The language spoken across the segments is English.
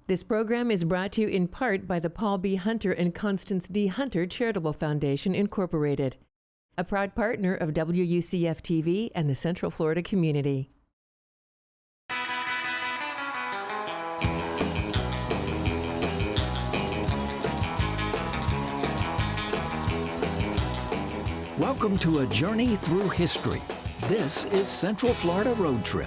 This program is brought to you in part by the Paul B. Hunter and Constance D. Hunter Charitable Foundation, Incorporated, a proud partner of WUCF-TV and the Central Florida community. Welcome to a journey through history. This is Central Florida Road Trip.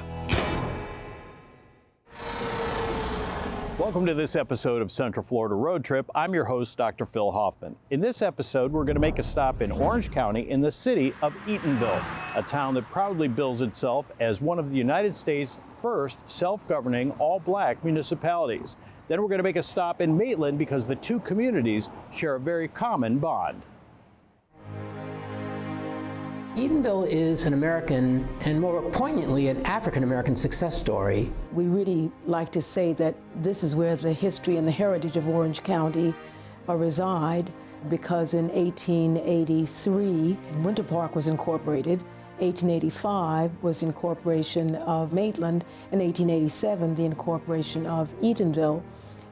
Welcome to this episode of Central Florida Road Trip. I'm your host, Dr. Phil Hoffman. In this episode, we're going to make a stop in Orange County in the city of Eatonville, a town that proudly bills itself as one of the United States' first self-governing all-black municipalities. Then we're going to make a stop in Maitland because the two communities share a very common bond. Eatonville is an American, and more poignantly, an African-American success story. We really like to say that this is where the history and the heritage of Orange County reside, because in 1883, Winter Park was incorporated. 1885 was the incorporation of Maitland, and 1887 the incorporation of Eatonville.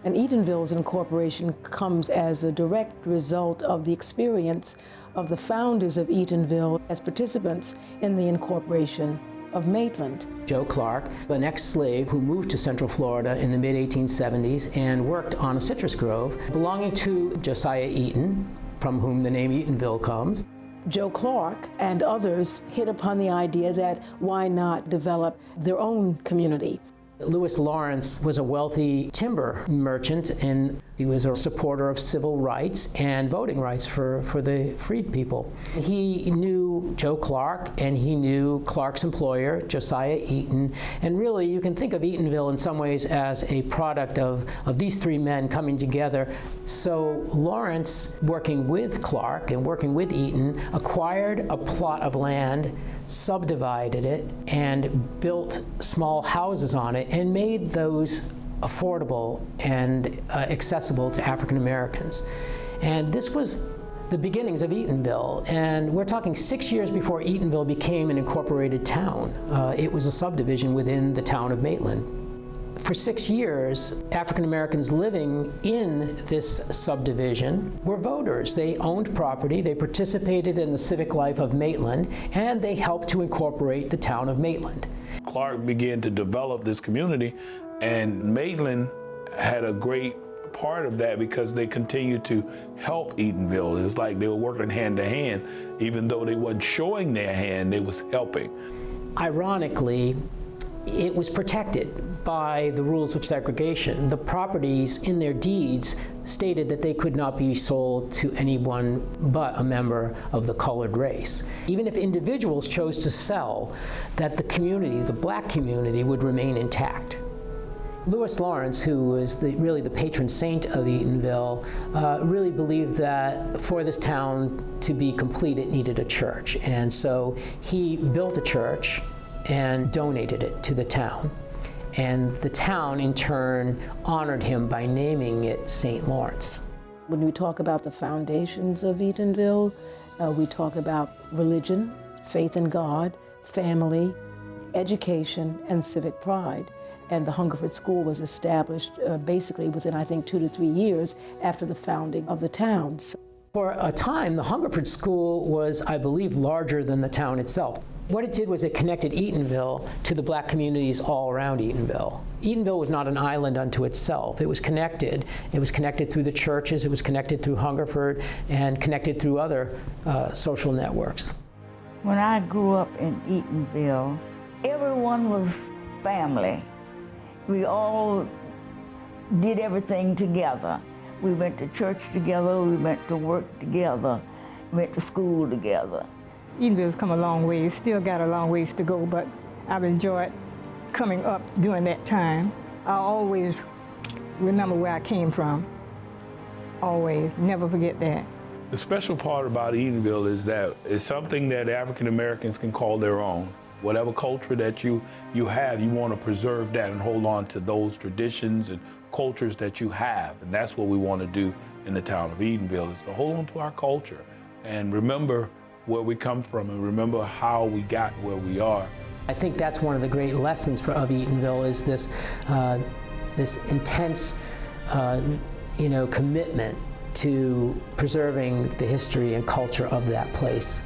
And Eatonville's incorporation comes as a direct result of the experience of the founders of Eatonville as participants in the incorporation of Maitland. Joe Clark, an ex-slave who moved to Central Florida in the mid-1870s and worked on a citrus grove belonging to Josiah Eaton, from whom the name Eatonville comes. Joe Clark and others hit upon the idea that why not develop their own community. Lewis Lawrence was a wealthy timber merchant, and he was a supporter of civil rights and voting rights for the freed people. He knew Joe Clark, and he knew Clark's employer, Josiah Eaton, and really you can think of Eatonville in some ways as a product of these three men coming together. So Lawrence, working with Clark and working with Eaton, acquired a plot of land, subdivided it, and built small houses on it, and made those affordable and accessible to African Americans. And this was the beginnings of Eatonville, and we're talking 6 years before Eatonville became an incorporated town. It was a subdivision within the town of Maitland. For 6 years, African Americans living in this subdivision were voters. They owned property, they participated in the civic life of Maitland, and they helped to incorporate the town of Maitland. Clark began to develop this community, and Maitland had a great part of that because they continued to help Eatonville. It was like they were working hand to hand. Even though they wasn't showing their hand, they was helping. Ironically, it was protected by the rules of segregation. The properties in their deeds stated that they could not be sold to anyone but a member of the colored race. Even if individuals chose to sell, that the community, the black community, would remain intact. Lewis Lawrence, who was really the patron saint of Eatonville, really believed that for this town to be complete, it needed a church. And so he built a church and donated it to the town. And the town, in turn, honored him by naming it St. Lawrence. When we talk about the foundations of Eatonville, we talk about religion, faith in God, family, education, and civic pride. And the Hungerford School was established basically within, I think, 2 to 3 years after the founding of the towns. For a time, the Hungerford School was, I believe, larger than the town itself. What it did was it connected Eatonville to the black communities all around Eatonville. Eatonville was not an island unto itself. It was connected. It was connected through the churches, it was connected through Hungerford, and connected through other social networks. When I grew up in Eatonville, everyone was family. We all did everything together. We went to church together, we went to work together, went to school together. Eatonville's come a long way. It's still got a long ways to go, but I've enjoyed coming up during that time. I always remember where I came from. Always, never forget that. The special part about Eatonville is that it's something that African Americans can call their own. Whatever culture that you have, you want to preserve that and hold on to those traditions and cultures that you have. And that's what we want to do in the town of Eatonville, is to hold on to our culture and remember where we come from and remember how we got where we are. I think that's one of the great lessons of Eatonville, is this intense commitment to preserving the history and culture of that place.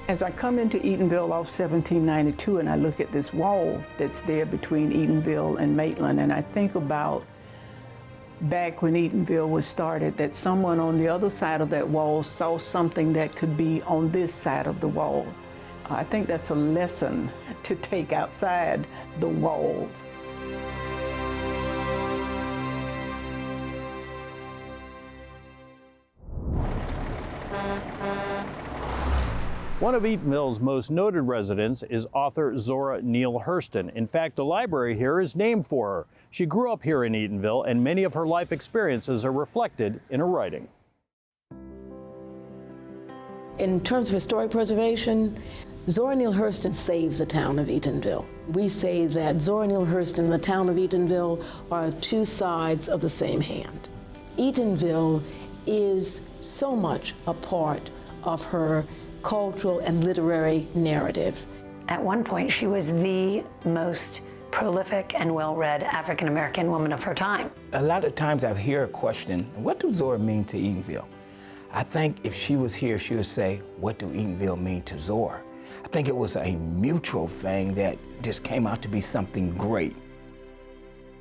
As I come into Eatonville off 1792 and I look at this wall that's there between Eatonville and Maitland, and I think about back when Eatonville was started, that someone on the other side of that wall saw something that could be on this side of the wall. I think that's a lesson to take outside the walls. One of Eatonville's most noted residents is author Zora Neale Hurston. In fact, the library here is named for her. She grew up here in Eatonville, and many of her life experiences are reflected in her writing. In terms of historic preservation, Zora Neale Hurston saved the town of Eatonville. We say that Zora Neale Hurston and the town of Eatonville are two sides of the same hand. Eatonville is so much a part of her cultural and literary narrative. At one point, she was the most prolific and well-read African-American woman of her time. A lot of times I hear a question, what does Zora mean to Eatonville? I think if she was here, she would say, what do Eatonville mean to Zora? I think it was a mutual thing that just came out to be something great.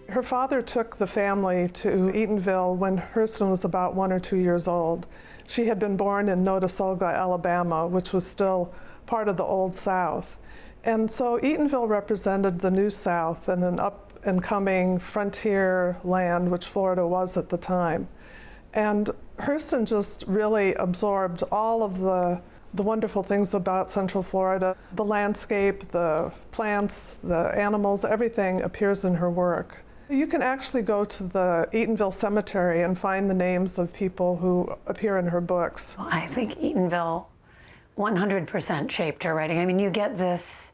Her father took the family to Eatonville when Hurston was about 1 or 2 years old. She had been born in Notasulga, Alabama, which was still part of the Old South. And so Eatonville represented the New South and an up-and-coming frontier land, which Florida was at the time. And Hurston just really absorbed all of the wonderful things about Central Florida. The landscape, the plants, the animals, everything appears in her work. You can actually go to the Eatonville Cemetery and find the names of people who appear in her books. I think Eatonville 100% shaped her writing. I mean, you get this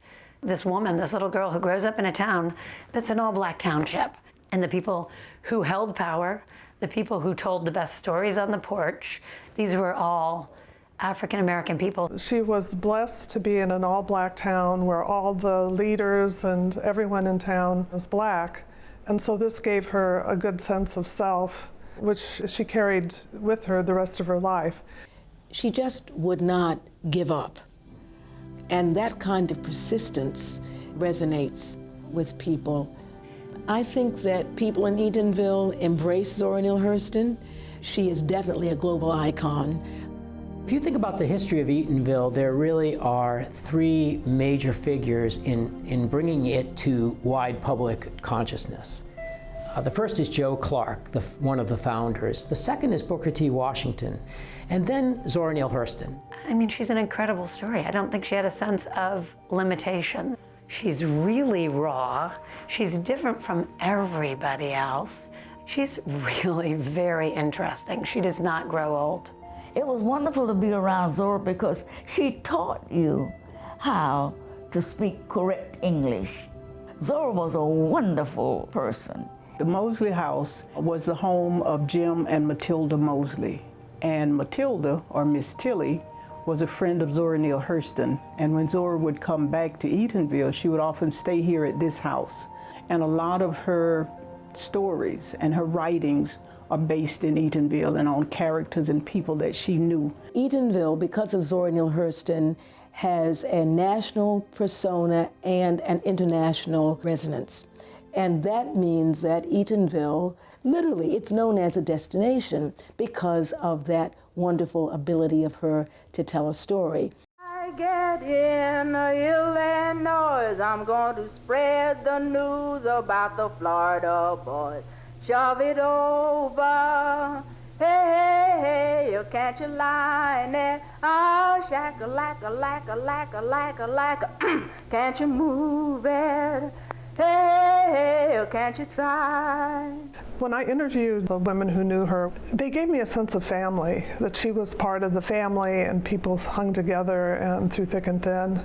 woman, this little girl who grows up in a town that's an all-black township. And the people who held power, the people who told the best stories on the porch, these were all African-American people. She was blessed to be in an all-black town where all the leaders and everyone in town was black. And so this gave her a good sense of self, which she carried with her the rest of her life. She just would not give up. And that kind of persistence resonates with people. I think that people in Eatonville embrace Zora Neale Hurston. She is definitely a global icon. If you think about the history of Eatonville, there really are three major figures in bringing it to wide public consciousness. The first is Joe Clark, one of the founders. The second is Booker T. Washington. And then Zora Neale Hurston. I mean, she's an incredible story. I don't think she had a sense of limitation. She's really raw. She's different from everybody else. She's really very interesting. She does not grow old. It was wonderful to be around Zora because she taught you how to speak correct English. Zora was a wonderful person. The Mosley House was the home of Jim and Matilda Mosley. And Matilda, or Miss Tilly, was a friend of Zora Neale Hurston. And when Zora would come back to Eatonville, she would often stay here at this house. And a lot of her stories and her writings are based in Eatonville and on characters and people that she knew. Eatonville, because of Zora Neale Hurston, has a national persona and an international resonance. And that means that Eatonville, literally, it's known as a destination because of that wonderful ability of her to tell a story. I get in Illinois, I'm going to spread the news about the Florida boys. Shove it over, hey, hey, hey, can't you line it? Oh, shack-a-lack-a-lack-a-lack-a-lack-a-lack, can't you move it? Hey, hey, can't you try? When I interviewed the women who knew her, they gave me a sense of family, that she was part of the family and people hung together and through thick and thin.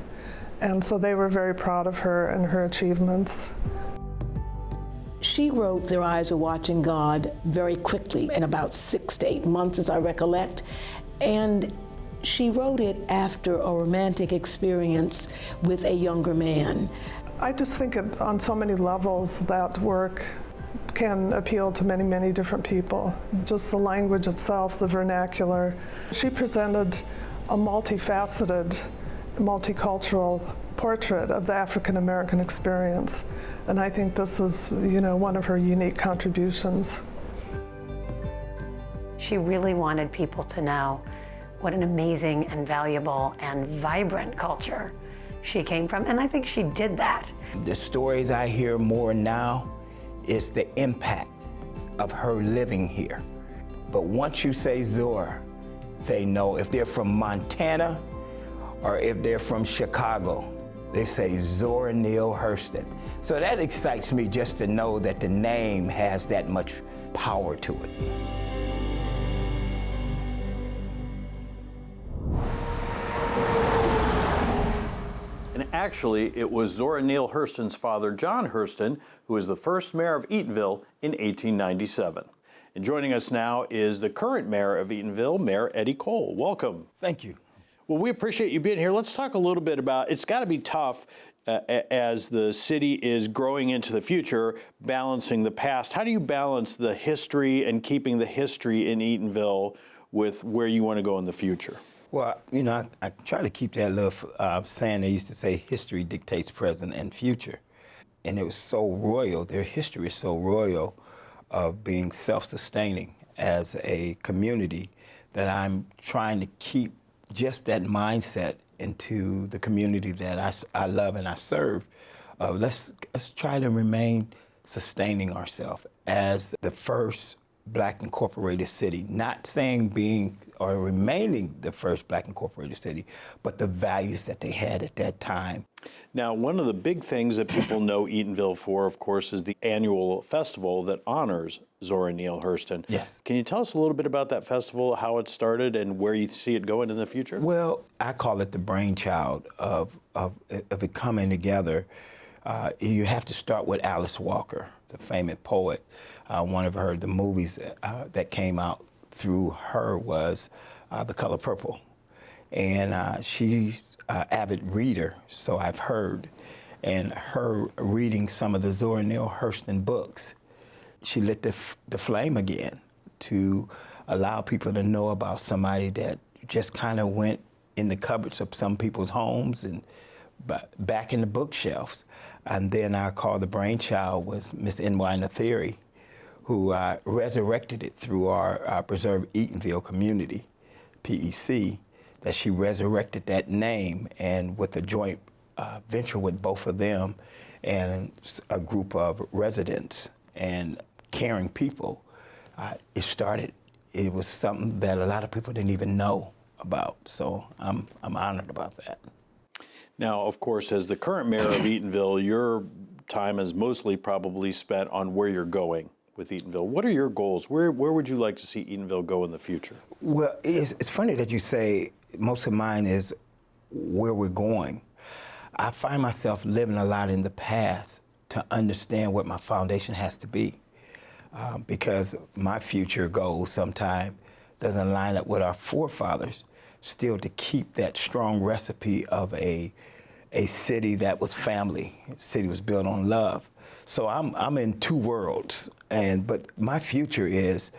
And so they were very proud of her and her achievements. She wrote Their Eyes Are Watching God very quickly, in about 6 to 8 months, as I recollect. And she wrote it after a romantic experience with a younger man. I just think on so many levels that work can appeal to many, many different people. Just the language itself, the vernacular. She presented a multifaceted, multicultural portrait of the African American experience. And I think this is, one of her unique contributions. She really wanted people to know what an amazing and valuable and vibrant culture she came from, and I think she did that. The stories I hear more now is the impact of her living here. But once you say Zora, they know. If they're from Montana or if they're from Chicago, they say Zora Neale Hurston. So that excites me just to know that the name has that much power to it. And actually, it was Zora Neale Hurston's father, John Hurston, who was the first mayor of Eatonville in 1897. And joining us now is the current mayor of Eatonville, Mayor Eddie Cole. Welcome. Thank you. Well, we appreciate you being here. Let's talk a little bit about, it's got to be tough as the city is growing into the future, balancing the past. How do you balance the history and keeping the history in Eatonville with where you want to go in the future? Well, I try to keep that little saying they used to say, history dictates present and future. And it was so royal, their history is so royal of being self-sustaining as a community that I'm trying to keep just that mindset into the community that I love and I serve. Let's try to remain sustaining ourselves as the first Black incorporated city, not saying being or remaining the first Black incorporated city, but the values that they had at that time. Now, one of the big things that people know Eatonville for, of course, is the annual festival that honors Zora Neale Hurston. Yes. Can you tell us a little bit about that festival, how it started, and where you see it going in the future? Well, I call it the brainchild of it coming together. You have to start with Alice Walker, the famous poet. One of the movies that came out through her was The Color Purple. And she's an avid reader, so I've heard. And her reading some of the Zora Neale Hurston books, she lit the flame again to allow people to know about somebody that just kind of went in the cupboards of some people's homes and back in the bookshelves. And then I call the brainchild was Miss N.Y. Nathiri, who resurrected it through our Preserve Eatonville community, PEC, that she resurrected that name, and with a joint venture with both of them and a group of residents and caring people, it was something that a lot of people didn't even know about. So I'm honored about that. Now, of course, as the current mayor of Eatonville, your time is mostly probably spent on where you're going with Eatonville. What are your goals? Where would you like to see Eatonville go in the future? Well, it's funny that you say most of mine is where we're going. I find myself living a lot in the past to understand what my foundation has to be, because my future goal sometime doesn't line up with our forefathers, still to keep that strong recipe of a city that was family, a city was built on love. So I'm in two worlds, but my future is,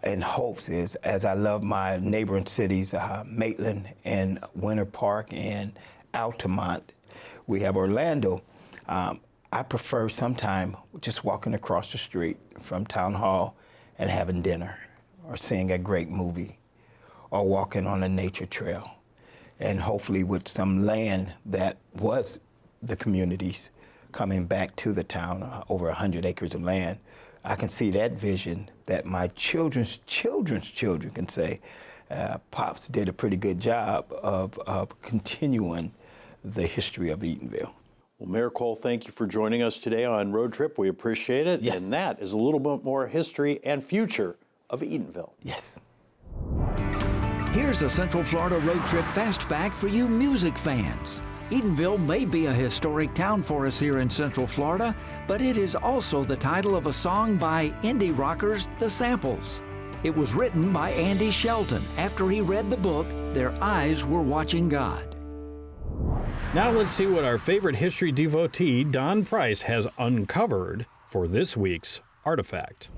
and hopes is, as I love my neighboring cities, Maitland and Winter Park and Altamont, we have Orlando. I prefer sometime just walking across the street from Town Hall and having dinner, or seeing a great movie, or walking on a nature trail, and hopefully with some land that was the community's coming back to the town, over 100 acres of land. I can see that vision that my children's children can say, Pops did a pretty good job of continuing the history of Eatonville. Well, Mayor Cole, thank you for joining us today on Road Trip. We appreciate it. Yes. And that is a little bit more history and future of Eatonville. Yes. Here's a Central Florida Road Trip fast fact for you music fans. Eatonville may be a historic town for us here in Central Florida, but it is also the title of a song by indie rockers, The Samples. It was written by Andy Shelton after he read the book, Their Eyes Were Watching God. Now let's see what our favorite history devotee, Don Price, has uncovered for this week's artifact.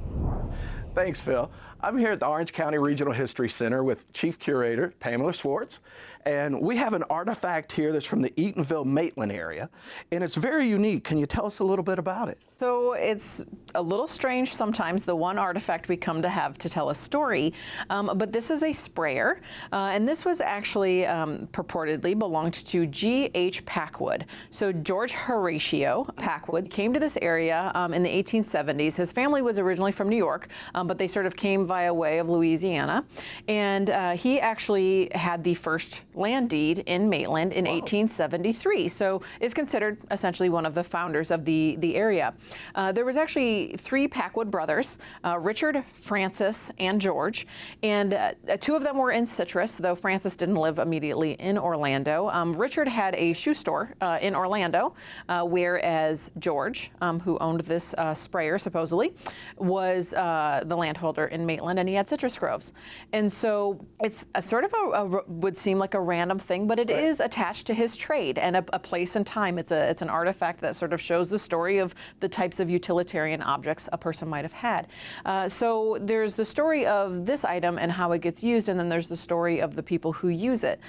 Thanks, Phil. I'm here at the Orange County Regional History Center with Chief Curator Pamela Schwartz, and we have an artifact here that's from the Eatonville-Maitland area, and it's very unique. Can you tell us a little bit about it? So it's a little strange sometimes, the one artifact we come to have to tell a story, but this is a sprayer, and this was actually purportedly belonged to G.H. Packwood. So George Horatio Packwood came to this area in the 1870s. His family was originally from New York, but they sort of came via way of Louisiana, and he actually had the first land deed in Maitland in 1873, so is considered essentially one of the founders of the area. There was actually three Packwood brothers, Richard, Francis, and George, and two of them were in Citrus, though Francis didn't live immediately in Orlando. Richard had a shoe store in Orlando, whereas George, who owned this sprayer supposedly, was the landholder in Maitland, and he had citrus groves. And so it's a sort of would seem like a random thing, but it is attached to his trade and a place and time. It's an artifact that sort of shows the story of the types of utilitarian objects a person might have had. So there's the story of this item and how it gets used, and then there's the story of the people who use it.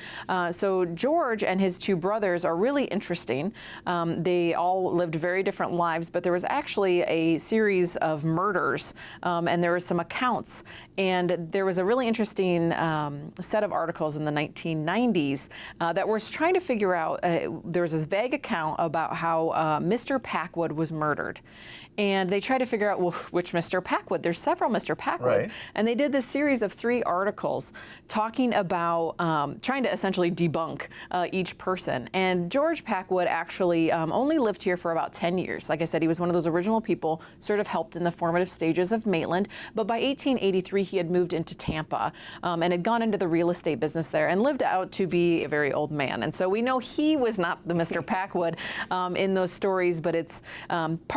So George and his two brothers are really interesting. They all lived very different lives, but there was actually a series of murders, and there were some accounts, and there was a really interesting set of articles in the 1990s that was trying to figure out, there was this vague account about how Mr. Packwood was murdered. And they tried to figure out, well, which Mr. Packwood? There's several Mr. Packwoods. Right. And they did this series of 3 articles talking about trying to essentially debunk each person. And George Packwood actually only lived here for about 10 years. Like I said, he was one of those original people, sort of helped in the formative stages of Maitland. But by 1883, he had moved into Tampa and had gone into the real estate business there and lived out to be a very old man. And so we know he was not the Mr. Packwood in those stories, but it's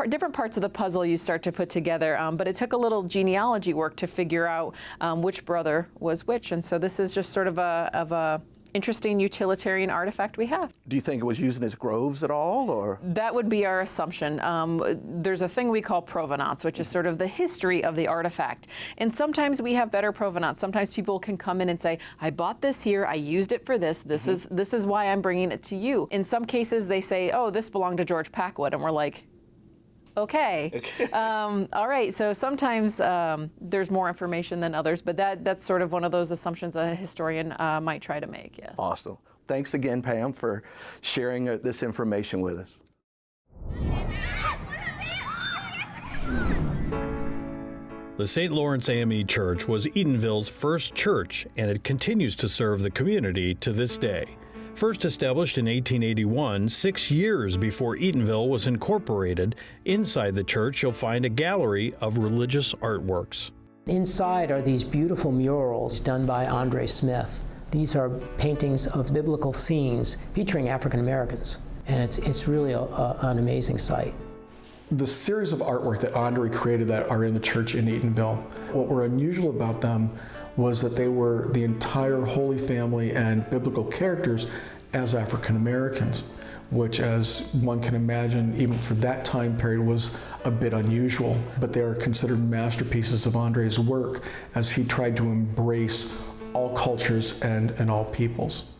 different parts of the puzzle you start to put together. But it took a little genealogy work to figure out which brother was which. And so this is just sort of a interesting utilitarian artifact we have. Do you think it was used in his groves at all, or? That would be our assumption. There's a thing we call provenance, which is sort of the history of the artifact. And sometimes we have better provenance. Sometimes people can come in and say, I bought this here, I used it for this, this is why I'm bringing it to you. In some cases they say, oh, this belonged to George Packwood, and we're like, okay. All right, so sometimes there's more information than others, but that's sort of one of those assumptions a historian might try to make, yes. Awesome. Thanks again, Pam, for sharing this information with us. The St. Lawrence AME Church was Eatonville's first church, and it continues to serve the community to this day. First established in 1881, 6 years before Eatonville was incorporated, inside the church you'll find a gallery of religious artworks. Inside are these beautiful murals done by Andre Smith. These are paintings of biblical scenes featuring African Americans, and it's really an amazing sight. The series of artwork that Andre created that are in the church in Eatonville, what were unusual about them was that they were the entire Holy Family and biblical characters as African Americans, which, as one can imagine, even for that time period was a bit unusual. But they are considered masterpieces of Andre's work as he tried to embrace all cultures and all peoples.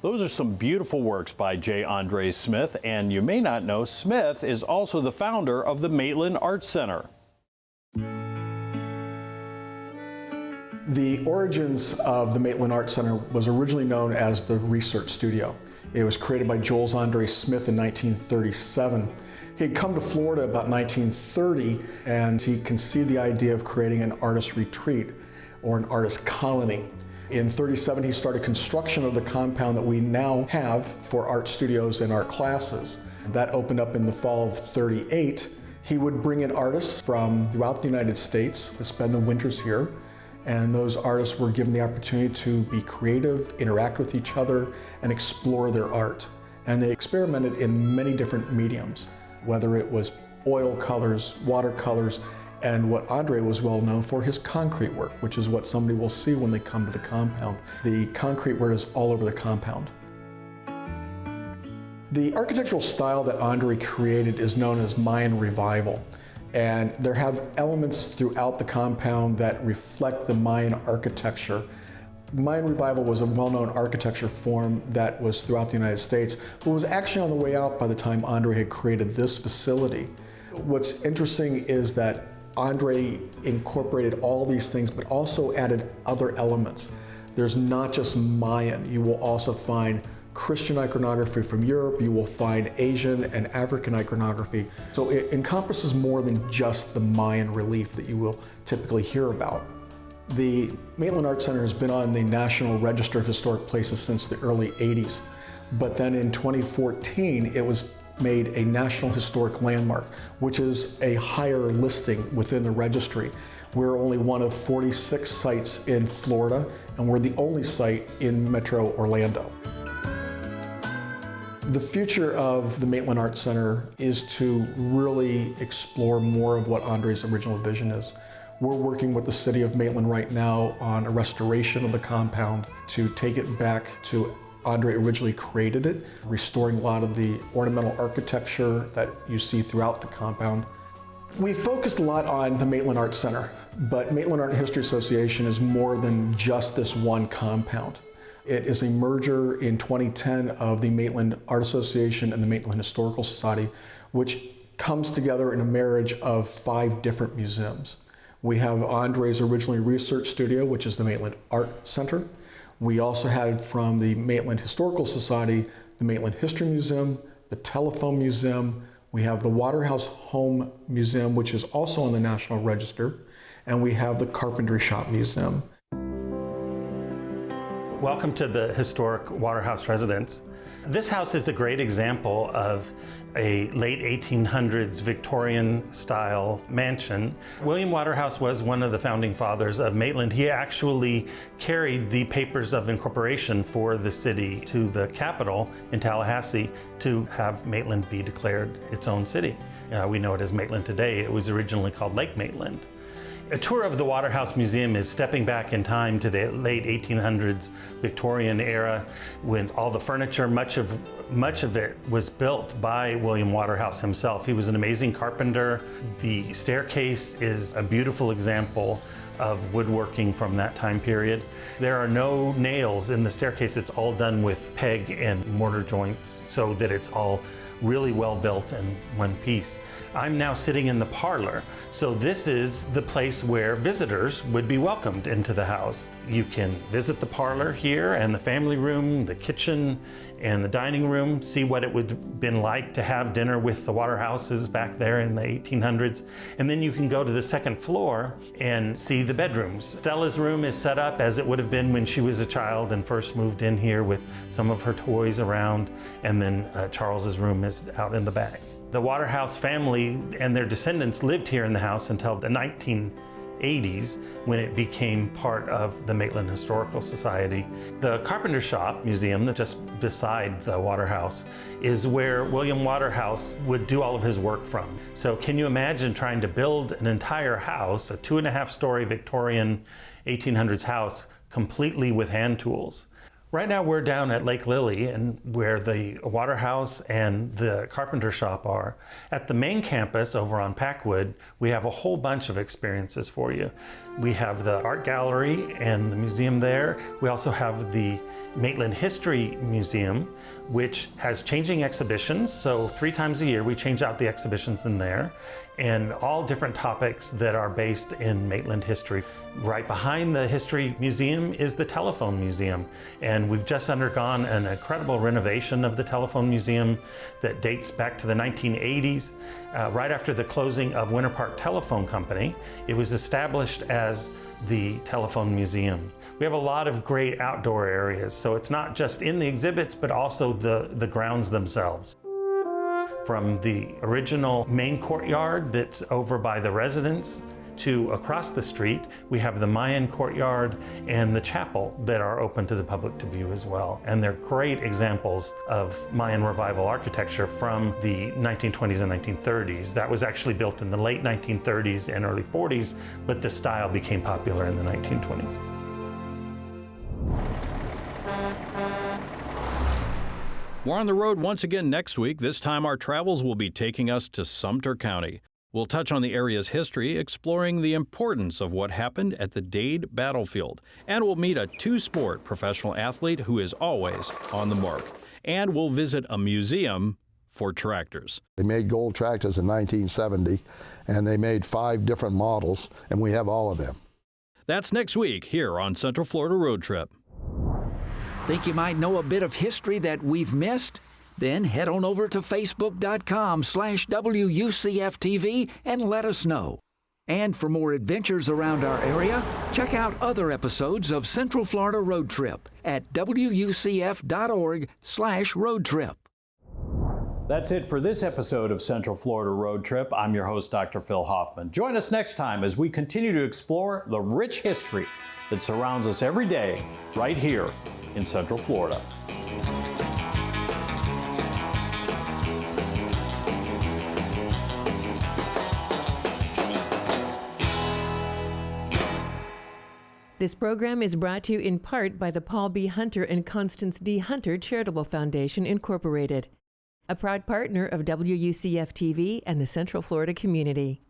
Those are some beautiful works by J. Andre Smith, and you may not know, Smith is also the founder of the Maitland Art Center. The origins of the Maitland Art Center was originally known as the Research Studio. It was created by Jules Andre Smith in 1937. He had come to Florida about 1930, and he conceived the idea of creating an artist retreat or an artist colony. In 1937, he started construction of the compound that we now have for art studios and art classes. That opened up in the fall of 1938. He would bring in artists from throughout the United States to spend the winters here, and those artists were given the opportunity to be creative, interact with each other, and explore their art. And they experimented in many different mediums, whether it was oil colors, watercolors, and what Andre was well known for, his concrete work, which is what somebody will see when they come to the compound. The concrete work is all over the compound. The architectural style that Andre created is known as Mayan Revival. And there have elements throughout the compound that reflect the Mayan architecture. Mayan Revival was a well-known architecture form that was throughout the United States, but was actually on the way out by the time Andre had created this facility. What's interesting is that Andre incorporated all these things, but also added other elements. There's not just Mayan. You will also find Christian iconography from Europe. You will find Asian and African iconography. So it encompasses more than just the Mayan relief that you will typically hear about. The Maitland Arts Center has been on the National Register of Historic Places since the early 80s. But then in 2014, it was made a National Historic Landmark, which is a higher listing within the registry. We're only one of 46 sites in Florida, and we're the only site in Metro Orlando. The future of the Maitland Arts Center is to really explore more of what Andre's original vision is. We're working with the city of Maitland right now on a restoration of the compound to take it back to Andre originally created it, restoring a lot of the ornamental architecture that you see throughout the compound. We focused a lot on the Maitland Arts Center, but Maitland Art and History Association is more than just this one compound. It is a merger in 2010 of the Maitland Art Association and the Maitland Historical Society, which comes together in a marriage of 5 different museums. We have Andre's originally research studio, which is the Maitland Art Center. We also had from the Maitland Historical Society, the Maitland History Museum, the Telephone Museum. We have the Waterhouse Home Museum, which is also on the National Register, and we have the Carpentry Shop Museum. Welcome to the historic Waterhouse residence. This house is a great example of a late 1800s Victorian-style mansion. William Waterhouse was one of the founding fathers of Maitland. He actually carried the papers of incorporation for the city to the capital in Tallahassee to have Maitland be declared its own city. We know it as Maitland today. It was originally called Lake Maitland. A tour of the Waterhouse Museum is stepping back in time to the late 1800s Victorian era when all the furniture, much of it was built by William Waterhouse himself. He was an amazing carpenter. The staircase is a beautiful example of woodworking from that time period. There are no nails in the staircase. It's all done with peg and mortar joints so that it's all really well built in one piece. I'm now sitting in the parlor. So this is the place where visitors would be welcomed into the house. You can visit the parlor here and the family room, the kitchen, and the dining room, see what it would have been like to have dinner with the Waterhouses back there in the 1800s. And then you can go to the second floor and see the bedrooms. Stella's room is set up as it would have been when she was a child and first moved in here with some of her toys around. And then Charles's room is out in the back. The Waterhouse family and their descendants lived here in the house until the 1980s when it became part of the Maitland Historical Society. The Carpenter Shop Museum, that's just beside the Waterhouse, is where William Waterhouse would do all of his work from. So can you imagine trying to build an entire house, a 2.5-story Victorian 1800s house, completely with hand tools? Right now we're down at Lake Lily and where the Waterhouse and the Carpenter Shop are. At the main campus over on Packwood, we have a whole bunch of experiences for you. We have the art gallery and the museum there. We also have the Maitland History Museum, which has changing exhibitions. So 3 times a year we change out the exhibitions in there, and all different topics that are based in Maitland history. Right behind the History Museum is the Telephone Museum, and we've just undergone an incredible renovation of the Telephone Museum that dates back to the 1980s. Right after the closing of Winter Park Telephone Company, it was established as the Telephone Museum. We have a lot of great outdoor areas, so it's not just in the exhibits, but also the grounds themselves. From the original main courtyard that's over by the residence to across the street, we have the Mayan courtyard and the chapel that are open to the public to view as well. And they're great examples of Mayan revival architecture from the 1920s and 1930s. That was actually built in the late 1930s and early 40s, but the style became popular in the 1920s. We're on the road once again next week. This time our travels will be taking us to Sumter County. We'll touch on the area's history, exploring the importance of what happened at the Dade battlefield. And we'll meet a two-sport professional athlete who is always on the mark. And we'll visit a museum for tractors. They made gold tractors in 1970, and they made 5 different models, and we have all of them. That's next week here on Central Florida Road Trip. Think you might know a bit of history that we've missed? Then head on over to facebook.com/WUCFTV and let us know. And for more adventures around our area, check out other episodes of Central Florida Road Trip at WUCF.org/roadtrip. That's it for this episode of Central Florida Road Trip. I'm your host, Dr. Phil Hoffman. Join us next time as we continue to explore the rich history that surrounds us every day right here in Central Florida. This program is brought to you in part by the Paul B. Hunter and Constance D. Hunter Charitable Foundation, Incorporated, a proud partner of WUCF-TV and the Central Florida community.